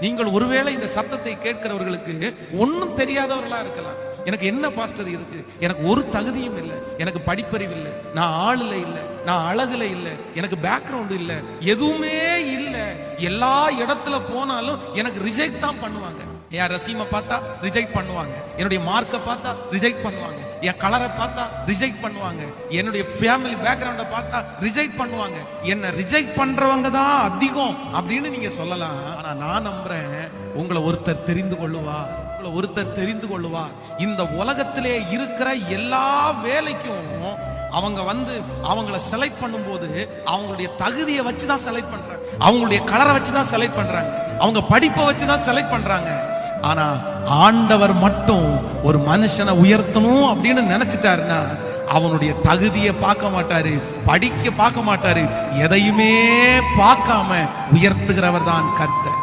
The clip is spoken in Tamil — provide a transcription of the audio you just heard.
நீங்கள் ஒருவேளை இந்த சத்தத்தை கேட்கிறவர்களுக்கு ஒன்னும் தெரியாதவர்களா இருக்கலாம். எனக்கு என்ன பாஸ்டர் இருக்கு, எனக்கு ஒரு தகுதியும் இல்லை, எனக்கு படிப்பறிவு இல்லை, நான் ஆளுல இல்லை, நான் அழகுல இல்லை, எனக்கு பேக்ரவுண்ட் இல்லை, எதுவுமே இல்லை, எல்லா இடத்துல போனாலும் எனக்கு ரிஜெக்ட் தான் பண்ணுவாங்க. என் ரசீமை பார்த்தா ரிஜெக்ட் பண்ணுவாங்க, என்னுடைய மார்க்கை பார்த்தா ரிஜெக்ட் பண்ணுவாங்க, என் கலரை பார்த்தா ரிஜெக்ட் பண்ணுவாங்க, என்னுடைய ஃபேமிலி பேக்ரவுண்டை பார்த்தா ரிஜெக்ட் பண்ணுவாங்க. என்ன ரிஜெக்ட் பண்றவங்க தான் அதிகம் அப்படின்னு நீங்க சொல்லலாம். ஆனா நான் நம்புறேன், உங்களை ஒருத்தர் தெரிந்து கொள்ளுவார், உங்களை ஒருத்தர் தெரிந்து கொள்ளுவார். இந்த உலகத்திலே இருக்கிற எல்லா வேலைக்கும் அவங்க அவங்கள செலக்ட் பண்ணும்போது அவங்களுடைய தகுதியை வச்சுதான் செலக்ட் பண்றாங்க, அவங்களுடைய கலரை வச்சுதான் செலக்ட் பண்றாங்க, அவங்க படிப்பை வச்சுதான் செலக்ட் பண்றாங்க. ஆனா ஆண்டவர் மட்டும் ஒரு மனுஷனை உயர்த்தணும் அப்படின்னு நினைச்சிட்டாருன்னா அவனுடைய தகுதியை பார்க்க மாட்டாரு, படிக்க பார்க்க மாட்டாரு, எதையுமே பார்க்காம உயர்த்துகிறவர் தான் கர்த்தர்.